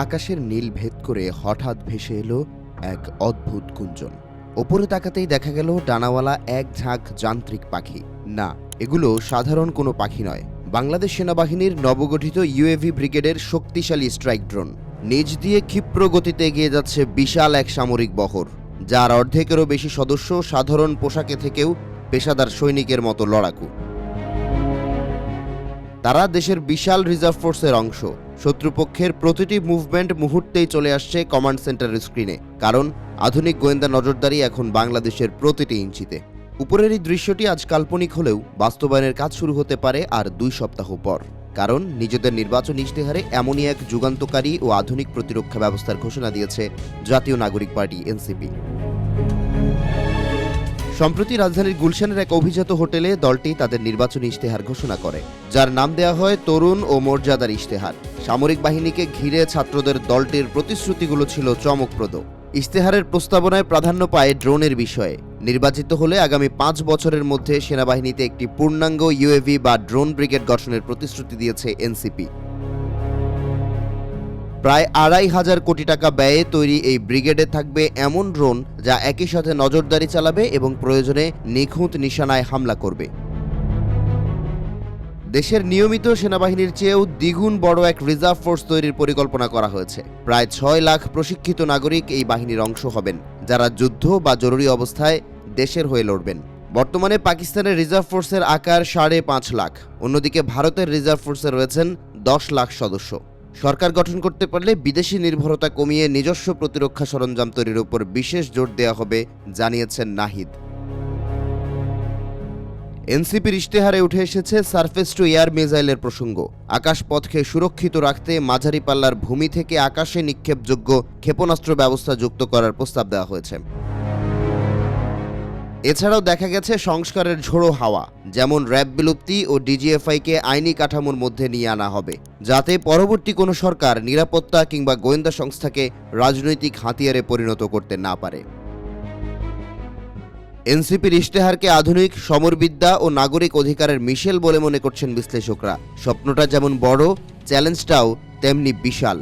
আকাশের নীল ভেদ করে হঠাৎ ভেসে এলো এক অদ্ভুত গুঞ্জন। ওপরে তাকাতেই দেখা গেল ডানাওয়ালা এক ঝাঁক যান্ত্রিক পাখি। না, এগুলো সাধারণ কোনো পাখি নয়, বাংলাদেশ সেনাবাহিনীর নবগঠিত ইউএভি ব্রিগেডের শক্তিশালী স্ট্রাইক ড্রোন। নিজ দিয়ে ক্ষিপ্র গতিতে এগিয়ে যাচ্ছে বিশাল এক সামরিক বহর, যার অর্ধেকেরও বেশি সদস্য সাধারণ পোশাকে থেকেও পেশাদার সৈনিকের মতো লড়াকু। তারা দেশের বিশাল রিজার্ভ ফোর্সের অংশ। শত্রুপক্ষের প্রতিটি মুভমেন্ট মুহূর্তেই চলে আসছে কমান্ড সেন্টারের স্ক্রিনে, কারণ আধুনিক গোয়েন্দা নজরদারি এখন বাংলাদেশের প্রতিটি ইঞ্চিতে। উপরের এই দৃশ্যটি আজ কাল্পনিক হলেও বাস্তবায়নের কাজ শুরু হতে পারে আর 2 সপ্তাহ পর, কারণ নিজেদের নির্বাচন ইশতেহারে এমনই এক যুগান্তকারী ও আধুনিক প্রতিরক্ষা ব্যবস্থার ঘোষণা দিয়েছে জাতীয় নাগরিক পার্টি এনসিপি। সম্প্রতি রাজধানীর গুলশানের এক অভিজাত হোটেলে দলটি তাদের নির্বাচনী ইশতেহার ঘোষণা করে, যার নাম দেওয়া হয় তরুণ ও মর্যাদার ইশতেহার। সামরিক বাহিনীকে ঘিরে ছাত্রদের দলটির প্রতিশ্রুতিগুলো ছিল চমকপ্রদ। ইশতেহারের প্রস্তাবনায় প্রাধান্য পায় ড্রোনের বিষয়ে। নির্বাচিত হলে আগামী 5 বছরের মধ্যে সেনাবাহিনীতে একটি পূর্ণাঙ্গ ইউএভি বা ড্রোন ব্রিগেড গঠনের প্রতিশ্রুতি দিয়েছে এনসিপি। প্রায় 2,500 কোটি টাকা ব্যয়ে তৈরি এই ব্রিগেডে থাকবে এমন ড্রোন যা একই সাথে নজরদারি চালাবে এবং প্রয়োজনে নিখুঁত নিশানায় হামলা করবে। দেশের নিয়মিত সেনাবাহিনীর চেয়েও দ্বিগুণ বড় এক রিজার্ভ ফোর্স তৈরির পরিকল্পনা করা হয়েছে। প্রায় 6 লাখ প্রশিক্ষিত নাগরিক এই বাহিনীর অংশ হবেন, যারা যুদ্ধ বা জরুরি অবস্থায় দেশের হয়ে লড়বেন। বর্তমানে পাকিস্তানের রিজার্ভ ফোর্সের আকার 5.5 লাখ, অন্যদিকে ভারতের রিজার্ভ ফোর্সে রয়েছেন 10 লাখ সদস্য। সরকার গঠন করতে পারলে বিদেশি নির্ভরতা কমিয়ে নিজস্ব প্রতিরক্ষা সরঞ্জাম তৈরির উপর বিশেষ জোর দেওয়া হবে, জানিয়েছেন নাহিদ। এনসিপির ইশতেহারে উঠে এসেছে সারফেস টু এয়ার মিসাইলের প্রসঙ্গ। আকাশপথকে সুরক্ষিত রাখতে মাঝারি পাল্লার ভূমি থেকে আকাশে নিক্ষেপযোগ্য ক্ষেপণাস্ত্র ব্যবস্থা যুক্ত করার প্রস্তাব দেওয়া হয়েছে। এছাড়াও দেখা গেছে সংস্কারের ঝোড়ো হাওয়া, যেমন র্যাব বিলুপ্তি ও ডিজিএফআইকে আইনি কাঠামোর মধ্যে নিয়ে আনা হবে, যাতে পরবর্তী কোনো সরকার নিরাপত্তা কিংবা গোয়েন্দা সংস্থাকে রাজনৈতিক হাতিয়ারে পরিণত করতে না পারে। এনসিপির ইশতেহারকে আধুনিক সমরবিদ্যা ও নাগরিক অধিকারের মিশেল বলে মনে করছেন বিশ্লেষকরা। স্বপ্নটা যেমন বড়, চ্যালেঞ্জটাও তেমনি বিশাল।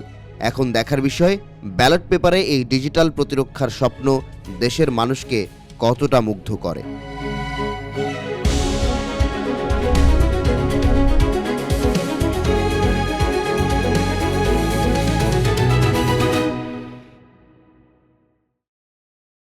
এখন দেখার বিষয়, ব্যালট পেপারে এই ডিজিটাল প্রতিরক্ষার স্বপ্ন দেশের মানুষকে কতটা মুগ্ধ করে।